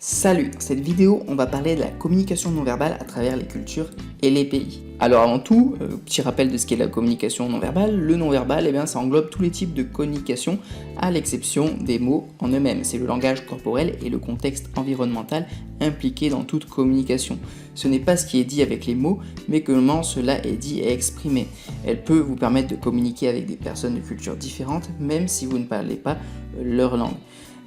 Salut, dans cette vidéo, on va parler de la communication non verbale à travers les cultures et les pays. Alors avant tout, petit rappel de ce qu'est la communication non verbale. Le non verbal, ça englobe tous les types de communication, à l'exception des mots en eux-mêmes. C'est le langage corporel et le contexte environnemental impliqué dans toute communication. Ce n'est pas ce qui est dit avec les mots, mais comment cela est dit et exprimé. Elle peut vous permettre de communiquer avec des personnes de cultures différentes, même si vous ne parlez pas leur langue.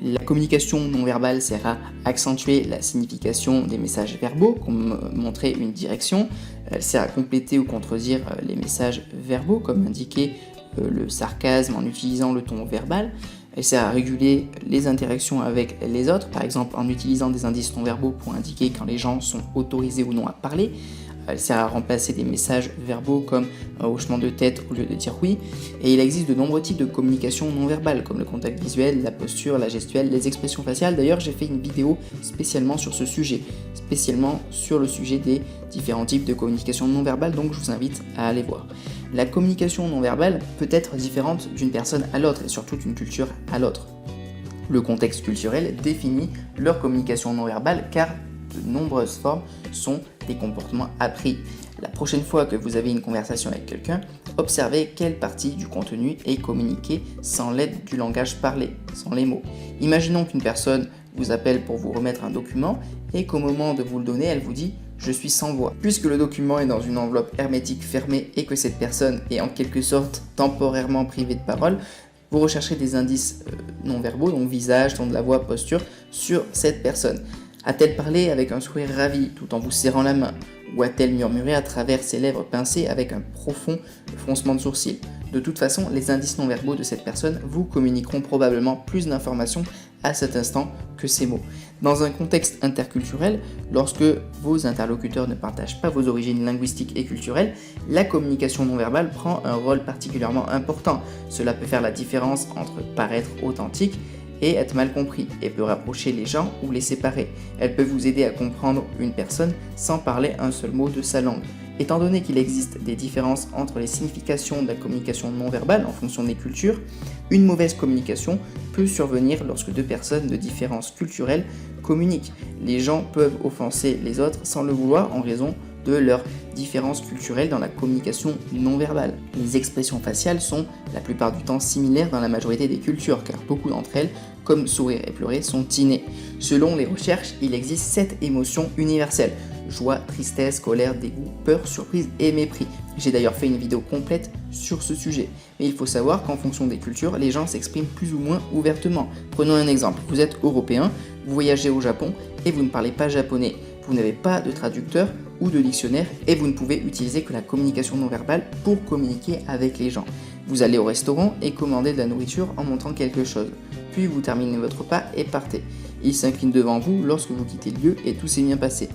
La communication non verbale sert à accentuer la signification des messages verbaux, comme montrer une direction. Elle sert à compléter ou contredire les messages verbaux, comme indiquer le sarcasme en utilisant le ton verbal. Elle sert à réguler les interactions avec les autres, par exemple en utilisant des indices non verbaux pour indiquer quand les gens sont autorisés ou non à parler. Elle sert à remplacer des messages verbaux comme un hochement de tête au lieu de dire oui. Et il existe de nombreux types de communication non verbale, comme le contact visuel, la posture, la gestuelle, les expressions faciales. D'ailleurs, j'ai fait une vidéo spécialement sur ce sujet, spécialement sur le sujet des différents types de communication non verbale, donc je vous invite à aller voir. La communication non verbale peut être différente d'une personne à l'autre et surtout d'une culture à l'autre. Le contexte culturel définit leur communication non verbale car de nombreuses formes sont des comportements appris. La prochaine fois que vous avez une conversation avec quelqu'un, observez quelle partie du contenu est communiquée sans l'aide du langage parlé, sans les mots. Imaginons qu'une personne vous appelle pour vous remettre un document et qu'au moment de vous le donner, elle vous dit « je suis sans voix ». Puisque le document est dans une enveloppe hermétique fermée et que cette personne est en quelque sorte temporairement privée de parole, vous rechercherez des indices non verbaux, donc visage, ton de la voix, posture, sur cette personne. A-t-elle parlé avec un sourire ravi tout en vous serrant la main? Ou a-t-elle murmuré à travers ses lèvres pincées avec un profond froncement de sourcils? De toute façon, les indices non verbaux de cette personne vous communiqueront probablement plus d'informations à cet instant que ces mots. Dans un contexte interculturel, lorsque vos interlocuteurs ne partagent pas vos origines linguistiques et culturelles, la communication non verbale prend un rôle particulièrement important. Cela peut faire la différence entre paraître authentique et être mal compris, et peut rapprocher les gens ou les séparer. Elle peut vous aider à comprendre une personne sans parler un seul mot de sa langue. Étant donné qu'il existe des différences entre les significations de la communication non verbale en fonction des cultures, une mauvaise communication peut survenir lorsque deux personnes de différences culturelles communiquent. Les gens peuvent offenser les autres sans le vouloir en raison de leurs différences culturelles dans la communication non verbale. Les expressions faciales sont la plupart du temps similaires dans la majorité des cultures, car beaucoup d'entre elles, comme sourire et pleurer, sont innées. Selon les recherches, il existe 7 émotions universelles: joie, tristesse, colère, dégoût, peur, surprise et mépris. J'ai d'ailleurs fait une vidéo complète sur ce sujet. Mais il faut savoir qu'en fonction des cultures, les gens s'expriment plus ou moins ouvertement. Prenons un exemple, vous êtes européen, vous voyagez au Japon et vous ne parlez pas japonais. Vous n'avez pas de traducteur ou de dictionnaire et vous ne pouvez utiliser que la communication non verbale pour communiquer avec les gens. Vous allez au restaurant et commandez de la nourriture en montrant quelque chose. Puis vous terminez votre repas et partez. Ils s'inclinent devant vous lorsque vous quittez le lieu et tout s'est bien passé.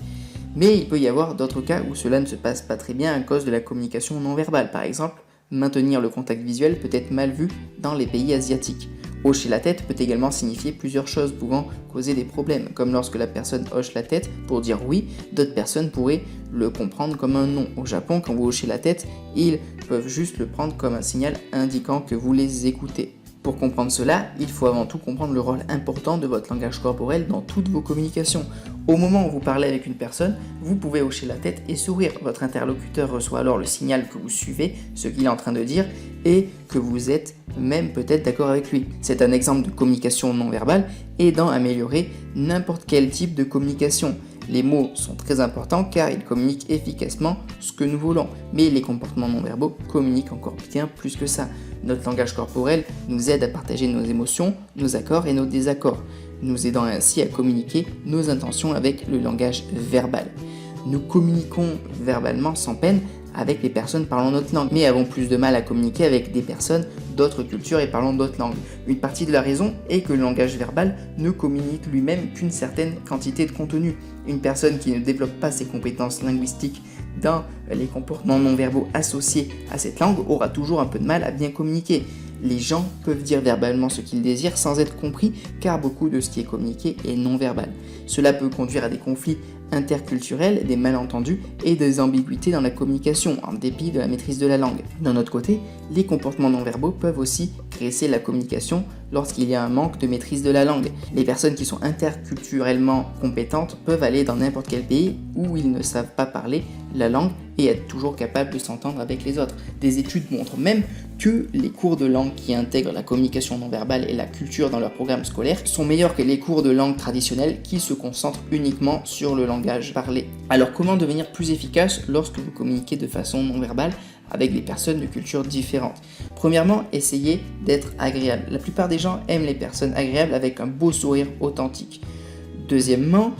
Mais il peut y avoir d'autres cas où cela ne se passe pas très bien à cause de la communication non verbale. Par exemple, maintenir le contact visuel peut être mal vu dans les pays asiatiques. Hocher la tête peut également signifier plusieurs choses pouvant causer des problèmes, comme lorsque la personne hoche la tête pour dire oui, d'autres personnes pourraient le comprendre comme un non. Au Japon, quand vous hochez la tête, ils peuvent juste le prendre comme un signal indiquant que vous les écoutez. Pour comprendre cela, il faut avant tout comprendre le rôle important de votre langage corporel dans toutes vos communications. Au moment où vous parlez avec une personne, vous pouvez hocher la tête et sourire. Votre interlocuteur reçoit alors le signal que vous suivez ce qu'il est en train de dire et que vous êtes même peut-être d'accord avec lui. C'est un exemple de communication non verbale aidant à améliorer n'importe quel type de communication. Les mots sont très importants car ils communiquent efficacement ce que nous voulons, mais les comportements non verbaux communiquent encore bien plus que ça. Notre langage corporel nous aide à partager nos émotions, nos accords et nos désaccords, nous aidant ainsi à communiquer nos intentions avec le langage verbal. Nous communiquons verbalement sans peine avec les personnes parlant notre langue, mais avons plus de mal à communiquer avec des personnes d'autres cultures et parlant d'autres langues. Une partie de la raison est que le langage verbal ne communique lui-même qu'une certaine quantité de contenu. Une personne qui ne développe pas ses compétences linguistiques dans les comportements non verbaux associés à cette langue aura toujours un peu de mal à bien communiquer. les gens peuvent dire verbalement ce qu'ils désirent sans être compris, car beaucoup de ce qui est communiqué est non verbal. Cela peut conduire à des conflits interculturels, des malentendus et des ambiguïtés dans la communication, en dépit de la maîtrise de la langue. D'un autre côté, les comportements non verbaux peuvent aussi graisser la communication lorsqu'il y a un manque de maîtrise de la langue. Les personnes qui sont interculturellement compétentes peuvent aller dans n'importe quel pays où ils ne savent pas parler la langue et être toujours capables de s'entendre avec les autres. Des études montrent même que les cours de langue qui intègrent la communication non verbale et la culture dans leur programme scolaire sont meilleurs que les cours de langue traditionnels qui se concentrent uniquement sur le langage parlé. Alors comment devenir plus efficace lorsque vous communiquez de façon non verbale avec des personnes de cultures différentes? Premièrement, essayez d'être agréable. La plupart des gens aiment les personnes agréables avec un beau sourire authentique. Deuxièmement,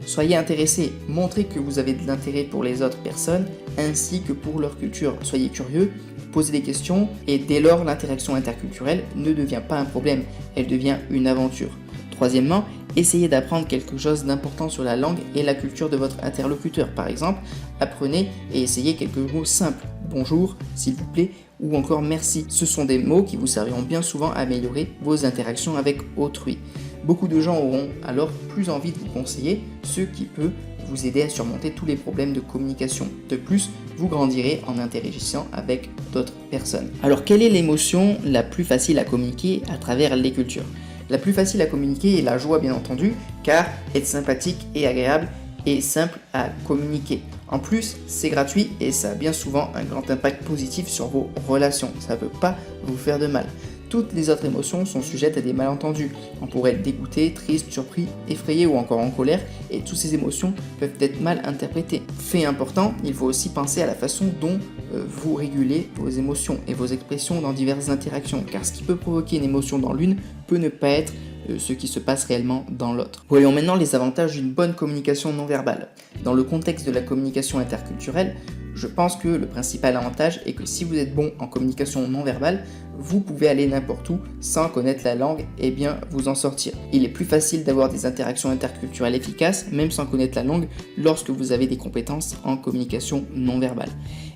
soyez intéressés, montrez que vous avez de l'intérêt pour les autres personnes ainsi que pour leur culture. Soyez curieux, posez des questions et dès lors l'interaction interculturelle ne devient pas un problème, elle devient une aventure. Troisièmement, essayez d'apprendre quelque chose d'important sur la langue et la culture de votre interlocuteur. Par exemple, apprenez et essayez quelques mots simples. Bonjour, s'il vous plaît, ou encore merci. Ce sont des mots qui vous serviront bien souvent à améliorer vos interactions avec autrui. Beaucoup de gens auront alors plus envie de vous conseiller, ce qui peut vous aider à surmonter tous les problèmes de communication. De plus, vous grandirez en interagissant avec d'autres personnes. Alors, quelle est l'émotion la plus facile à communiquer à travers les cultures ? La plus facile à communiquer est la joie, bien entendu, car être sympathique et agréable est simple à communiquer. En plus, c'est gratuit et ça a bien souvent un grand impact positif sur vos relations. Ça ne peut pas vous faire de mal. Toutes les autres émotions sont sujettes à des malentendus. On pourrait être dégoûté, triste, surpris, effrayé ou encore en colère, et toutes ces émotions peuvent être mal interprétées. Fait important, il faut aussi penser à la façon dont vous régulez vos émotions et vos expressions dans diverses interactions, car ce qui peut provoquer une émotion dans l'une peut ne pas être ce qui se passe réellement dans l'autre. Voyons maintenant les avantages d'une bonne communication non verbale. Dans le contexte de la communication interculturelle, je pense que le principal avantage est que si vous êtes bon en communication non verbale, vous pouvez aller n'importe où sans connaître la langue et bien vous en sortir. Il est plus facile d'avoir des interactions interculturelles efficaces, même sans connaître la langue, lorsque vous avez des compétences en communication non verbale.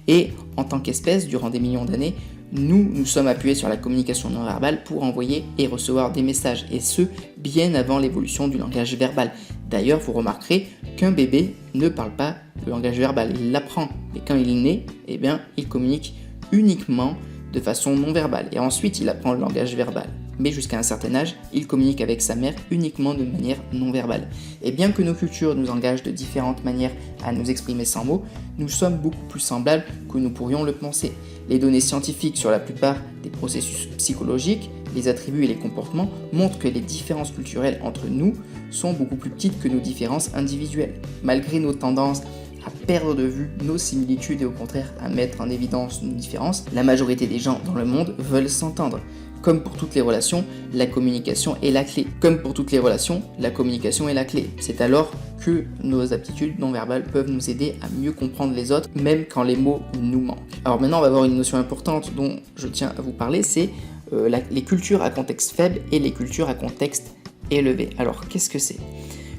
Et en tant qu'espèce, durant des millions d'années, nous sommes appuyés sur la communication non verbale pour envoyer et recevoir des messages, et ce, bien avant l'évolution du langage verbal. D'ailleurs, vous remarquerez qu'un bébé ne parle pas le langage verbal, il l'apprend. Et quand il naît, eh bien, il communique uniquement de façon non verbale, et ensuite il apprend le langage verbal. Mais jusqu'à un certain âge, il communique avec sa mère uniquement de manière non verbale. Et bien que nos cultures nous engagent de différentes manières à nous exprimer sans mots, nous sommes beaucoup plus semblables que nous pourrions le penser. Les données scientifiques sur la plupart des processus psychologiques, les attributs et les comportements montrent que les différences culturelles entre nous sont beaucoup plus petites que nos différences individuelles. Malgré nos tendances à perdre de vue nos similitudes et au contraire à mettre en évidence nos différences, la majorité des gens dans le monde veulent s'entendre. Comme pour toutes les relations, la communication est la clé. Comme pour toutes les relations, la communication est la clé. C'est alors que nos aptitudes non verbales peuvent nous aider à mieux comprendre les autres, même quand les mots nous manquent. Alors maintenant, on va voir une notion importante dont je tiens à vous parler, c'est les cultures à contexte faible et les cultures à contexte élevé. Alors, qu'est-ce que c'est ?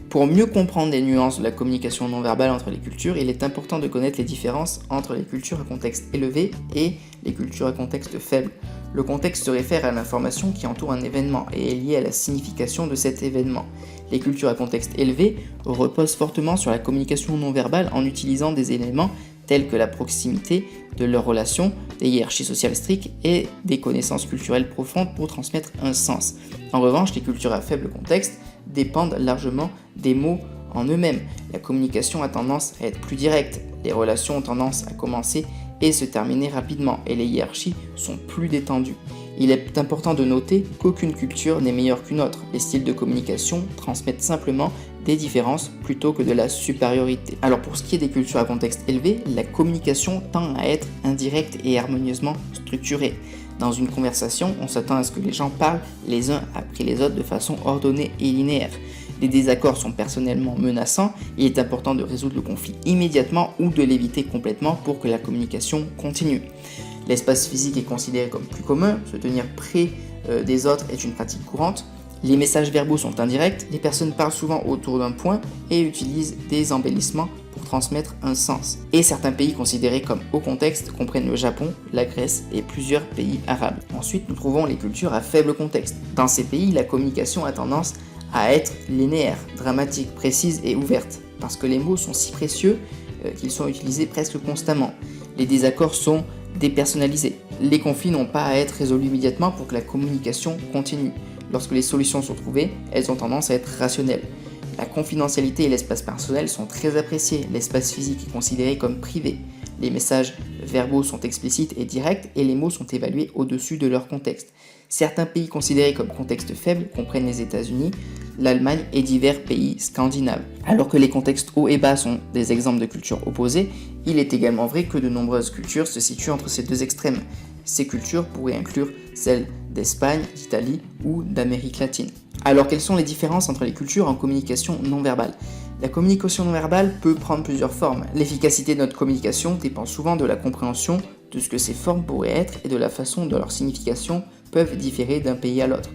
Pour mieux comprendre les nuances de la communication non verbale entre les cultures, il est important de connaître les différences entre les cultures à contexte élevé et les cultures à contexte faible. Le contexte se réfère à l'information qui entoure un événement et est lié à la signification de cet événement. Les cultures à contexte élevé reposent fortement sur la communication non verbale en utilisant des éléments tels que la proximité de leurs relations, des hiérarchies sociales strictes et des connaissances culturelles profondes pour transmettre un sens. En revanche, les cultures à faible contexte dépendent largement des mots en eux-mêmes. La communication a tendance à être plus directe, les relations ont tendance à commencer et se terminer rapidement, et les hiérarchies sont plus détendues. Il est important de noter qu'aucune culture n'est meilleure qu'une autre. Les styles de communication transmettent simplement des différences plutôt que de la supériorité. Alors pour ce qui est des cultures à contexte élevé, la communication tend à être indirecte et harmonieusement structurée. Dans une conversation, on s'attend à ce que les gens parlent les uns après les autres de façon ordonnée et linéaire. Les désaccords sont personnellement menaçants, il est important de résoudre le conflit immédiatement ou de l'éviter complètement pour que la communication continue. L'espace physique est considéré comme plus commun, se tenir près des autres est une pratique courante. Les messages verbaux sont indirects, les personnes parlent souvent autour d'un point et utilisent des embellissements pour transmettre un sens. Et certains pays considérés comme haut contexte comprennent le Japon, la Grèce et plusieurs pays arabes. Ensuite, nous trouvons les cultures à faible contexte. Dans ces pays, la communication a tendance à être linéaire, dramatique, précise et ouverte, parce que les mots sont si précieux qu'ils sont utilisés presque constamment. Les désaccords sont dépersonnalisés. Les conflits n'ont pas à être résolus immédiatement pour que la communication continue. Lorsque les solutions sont trouvées, elles ont tendance à être rationnelles. La confidentialité et l'espace personnel sont très appréciés. L'espace physique est considéré comme privé. Les messages verbaux sont explicites et directs et les mots sont évalués au-dessus de leur contexte. Certains pays considérés comme contexte faible comprennent les États-Unis, l'Allemagne et divers pays scandinaves. Alors que les contextes hauts et bas sont des exemples de cultures opposées, il est également vrai que de nombreuses cultures se situent entre ces deux extrêmes. Ces cultures pourraient inclure celles d'Espagne, d'Italie ou d'Amérique latine. Alors quelles sont les différences entre les cultures en communication non verbale ? La communication non verbale peut prendre plusieurs formes. L'efficacité de notre communication dépend souvent de la compréhension de ce que ces formes pourraient être et de la façon dont leur signification peuvent différer d'un pays à l'autre.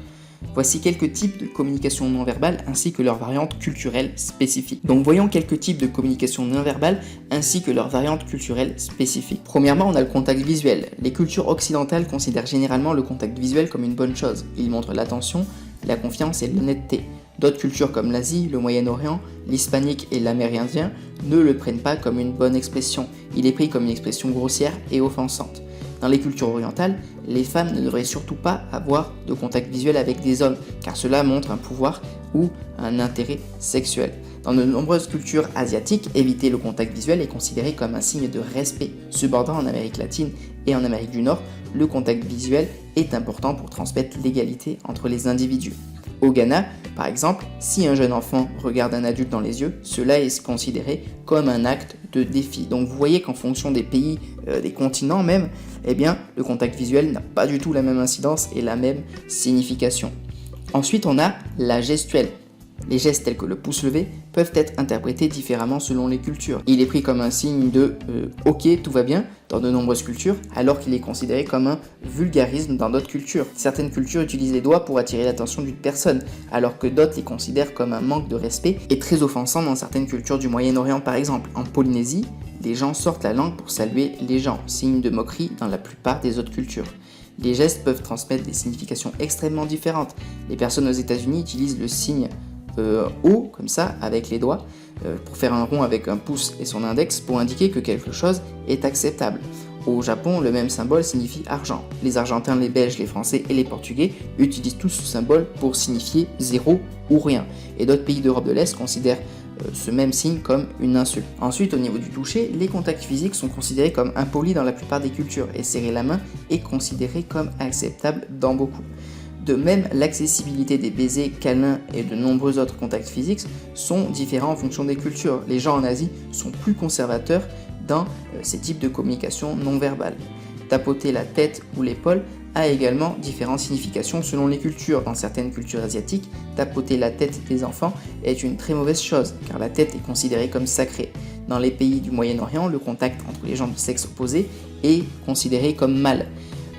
Voici quelques types de communication non verbale ainsi que leurs variantes culturelles spécifiques. Donc voyons quelques types de communication non verbale ainsi que leurs variantes culturelles spécifiques. Premièrement, on a le contact visuel. Les cultures occidentales considèrent généralement le contact visuel comme une bonne chose. Ils montrent l'attention, la confiance et l'honnêteté. D'autres cultures comme l'Asie, le Moyen-Orient, l'hispanique et l'amérindien ne le prennent pas comme une bonne expression. Il est pris comme une expression grossière et offensante. Dans les cultures orientales, les femmes ne devraient surtout pas avoir de contact visuel avec des hommes, car cela montre un pouvoir ou un intérêt sexuel. Dans de nombreuses cultures asiatiques, éviter le contact visuel est considéré comme un signe de respect. Cependant, en Amérique latine et en Amérique du Nord, le contact visuel est important pour transmettre l'égalité entre les individus. Au Ghana, par exemple, si un jeune enfant regarde un adulte dans les yeux, cela est considéré comme un acte de défi. Donc vous voyez qu'en fonction des pays, des continents même, eh bien, le contact visuel n'a pas du tout la même incidence et la même signification. Ensuite, on a la gestuelle. Les gestes tels que le pouce levé peuvent être interprétés différemment selon les cultures. Il est pris comme un signe de ok, tout va bien dans de nombreuses cultures, alors qu'il est considéré comme un vulgarisme dans d'autres cultures. Certaines cultures utilisent les doigts pour attirer l'attention d'une personne, alors que d'autres les considèrent comme un manque de respect et très offensant dans certaines cultures du Moyen-Orient par exemple. En Polynésie, les gens sortent la langue pour saluer les gens, signe de moquerie dans la plupart des autres cultures. Les gestes peuvent transmettre des significations extrêmement différentes. Les personnes aux États-Unis utilisent le signe haut, comme ça, avec les doigts, pour faire un rond avec un pouce et son index pour indiquer que quelque chose est acceptable. Au Japon, le même symbole signifie argent. Les Argentins, les Belges, les Français et les Portugais utilisent tous ce symbole pour signifier zéro ou rien. Et d'autres pays d'Europe de l'Est considèrent ce même signe comme une insulte. Ensuite, au niveau du toucher, les contacts physiques sont considérés comme impolis dans la plupart des cultures et serrer la main est considéré comme acceptable dans beaucoup. De même, l'accessibilité des baisers, câlins et de nombreux autres contacts physiques sont différents en fonction des cultures. Les gens en Asie sont plus conservateurs dans ces types de communication non verbale. Tapoter la tête ou l'épaule a également différentes significations selon les cultures. Dans certaines cultures asiatiques, tapoter la tête des enfants est une très mauvaise chose, car la tête est considérée comme sacrée. Dans les pays du Moyen-Orient, le contact entre les gens de sexe opposé est considéré comme mal.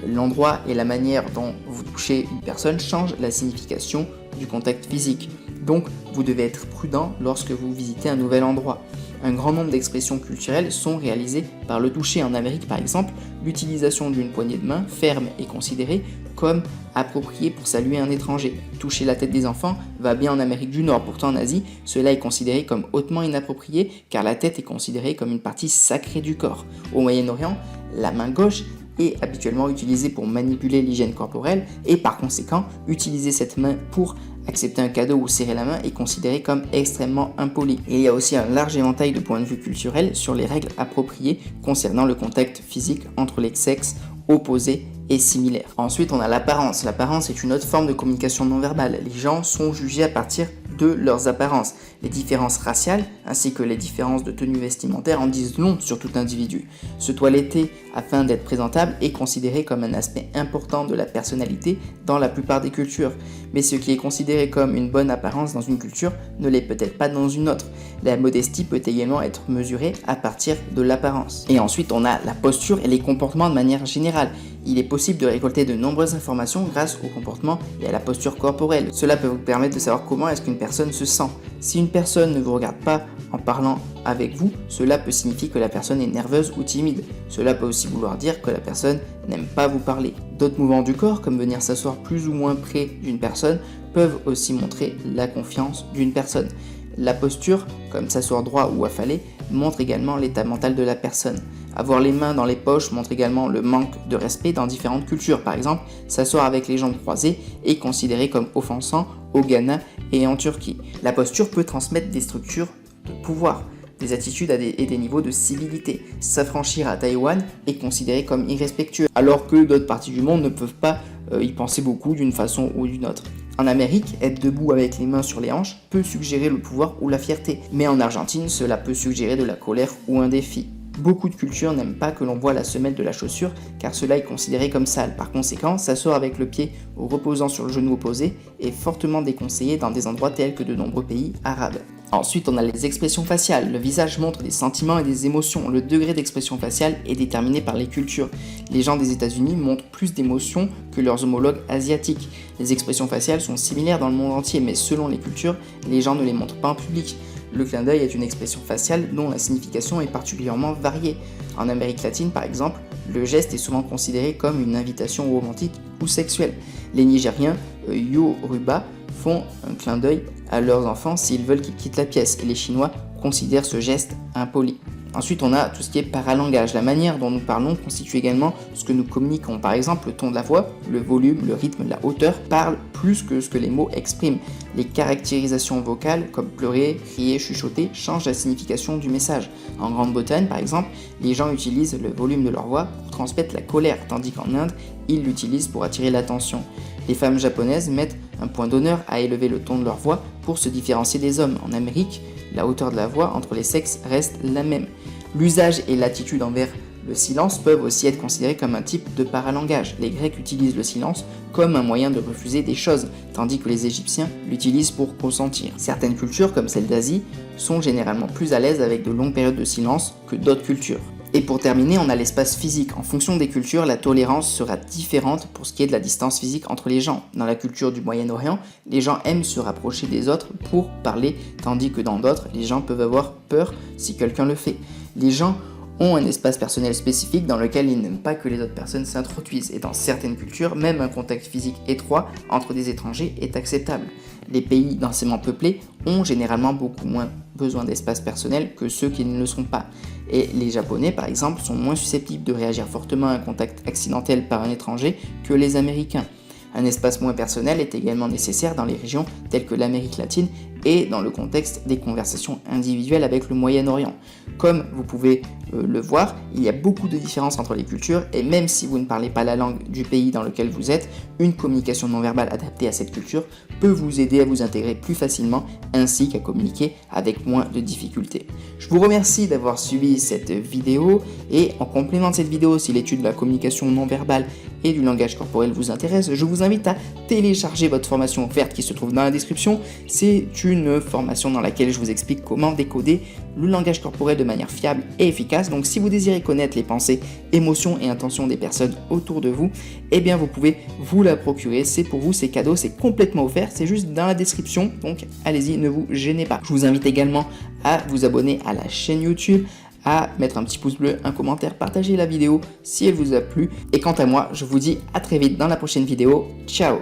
L'endroit et la manière dont vous touchez une personne changent la signification du contact physique. Donc, vous devez être prudent lorsque vous visitez un nouvel endroit. Un grand nombre d'expressions culturelles sont réalisées par le toucher. En Amérique, par exemple, l'utilisation d'une poignée de main ferme est considérée comme appropriée pour saluer un étranger. Toucher la tête des enfants va bien en Amérique du Nord. Pourtant, en Asie, cela est considéré comme hautement inapproprié car la tête est considérée comme une partie sacrée du corps. Au Moyen-Orient, la main gauche est habituellement utilisée pour manipuler l'hygiène corporelle et par conséquent, utiliser cette main pour accepter un cadeau ou serrer la main est considéré comme extrêmement impoli. Et il y a aussi un large éventail de points de vue culturels sur les règles appropriées concernant le contact physique entre les sexes opposés et similaires. Ensuite, on a l'apparence. L'apparence est une autre forme de communication non verbale. Les gens sont jugés à partir de leurs apparences. Les différences raciales ainsi que les différences de tenue vestimentaire en disent long sur tout individu. Se toiletter afin d'être présentable est considéré comme un aspect important de la personnalité dans la plupart des cultures. Mais ce qui est considéré comme une bonne apparence dans une culture ne l'est peut-être pas dans une autre. La modestie peut également être mesurée à partir de l'apparence. Et ensuite, on a la posture et les comportements de manière générale. Il est possible de récolter de nombreuses informations grâce au comportement et à la posture corporelle. Cela peut vous permettre de savoir comment est-ce qu'une personne se sent. Si une personne ne vous regarde pas en parlant avec vous, cela peut signifier que la personne est nerveuse ou timide. Cela peut aussi vouloir dire que la personne n'aime pas vous parler. D'autres mouvements du corps, comme venir s'asseoir plus ou moins près d'une personne, peuvent aussi montrer la confiance d'une personne. La posture, comme s'asseoir droit ou affalé, montre également l'état mental de la personne. Avoir les mains dans les poches montre également le manque de respect dans différentes cultures. Par exemple, s'asseoir avec les jambes croisées est considéré comme offensant au Ghana et en Turquie. La posture peut transmettre des structures de pouvoir, des attitudes et des niveaux de civilité. S'affranchir à Taïwan est considéré comme irrespectueux, alors que d'autres parties du monde ne peuvent pas y penser beaucoup d'une façon ou d'une autre. En Amérique, être debout avec les mains sur les hanches peut suggérer le pouvoir ou la fierté, mais en Argentine, cela peut suggérer de la colère ou un défi. Beaucoup de cultures n'aiment pas que l'on voit la semelle de la chaussure car cela est considéré comme sale. Par conséquent, s'asseoir avec le pied reposant sur le genou opposé est fortement déconseillé dans des endroits tels que de nombreux pays arabes. Ensuite, on a les expressions faciales. Le visage montre des sentiments et des émotions. Le degré d'expression faciale est déterminé par les cultures. Les gens des États-Unis montrent plus d'émotions que leurs homologues asiatiques. Les expressions faciales sont similaires dans le monde entier, mais selon les cultures, les gens ne les montrent pas en public. Le clin d'œil est une expression faciale dont la signification est particulièrement variée. En Amérique latine, par exemple, le geste est souvent considéré comme une invitation romantique ou sexuelle. Les Nigériens, Yoruba, font un clin d'œil à leurs enfants s'ils veulent qu'ils quittent la pièce, et les Chinois considèrent ce geste impoli. Ensuite, on a tout ce qui est paralangage. La manière dont nous parlons constitue également ce que nous communiquons. Par exemple, le ton de la voix, le volume, le rythme, la hauteur parlent plus que ce que les mots expriment. Les caractérisations vocales, comme pleurer, crier, chuchoter, changent la signification du message. En Grande-Bretagne, par exemple, les gens utilisent le volume de leur voix pour transmettre la colère, tandis qu'en Inde, ils l'utilisent pour attirer l'attention. Les femmes japonaises mettent un point d'honneur à élever le ton de leur voix pour se différencier des hommes. En Amérique, la hauteur de la voix entre les sexes reste la même. L'usage et l'attitude envers le silence peuvent aussi être considérés comme un type de paralangage. Les Grecs utilisent le silence comme un moyen de refuser des choses, tandis que les Égyptiens l'utilisent pour consentir. Certaines cultures, comme celle d'Asie, sont généralement plus à l'aise avec de longues périodes de silence que d'autres cultures. Et pour terminer, on a l'espace physique. En fonction des cultures, la tolérance sera différente pour ce qui est de la distance physique entre les gens. Dans la culture du Moyen-Orient, les gens aiment se rapprocher des autres pour parler, tandis que dans d'autres, les gens peuvent avoir peur si quelqu'un le fait. Les gens ont un espace personnel spécifique dans lequel ils n'aiment pas que les autres personnes s'introduisent. Et dans certaines cultures, même un contact physique étroit entre des étrangers est acceptable. Les pays densément peuplés ont généralement beaucoup moins besoin d'espace personnel que ceux qui ne le sont pas. Et les Japonais, par exemple, sont moins susceptibles de réagir fortement à un contact accidentel par un étranger que les Américains. Un espace moins personnel est également nécessaire dans les régions telles que l'Amérique latine et dans le contexte des conversations individuelles avec le Moyen-Orient. Comme vous pouvez le voir, il y a beaucoup de différences entre les cultures et même si vous ne parlez pas la langue du pays dans lequel vous êtes, une communication non verbale adaptée à cette culture peut vous aider à vous intégrer plus facilement ainsi qu'à communiquer avec moins de difficultés. Je vous remercie d'avoir suivi cette vidéo et en complément de cette vidéo, si l'étude de la communication non verbale et du langage corporel vous intéresse, je vous invite à télécharger votre formation offerte qui se trouve dans la description. C'est une formation dans laquelle je vous explique comment décoder le langage corporel de manière fiable et efficace. Donc si vous désirez connaître les pensées, émotions et intentions des personnes autour de vous, eh bien vous pouvez vous la procurer. C'est pour vous, c'est cadeau, c'est complètement offert, c'est juste dans la description. Donc allez-y, ne vous gênez pas. Je vous invite également à vous abonner à la chaîne YouTube, à mettre un petit pouce bleu, un commentaire, partager la vidéo si elle vous a plu. Et quant à moi, je vous dis à très vite dans la prochaine vidéo. Ciao!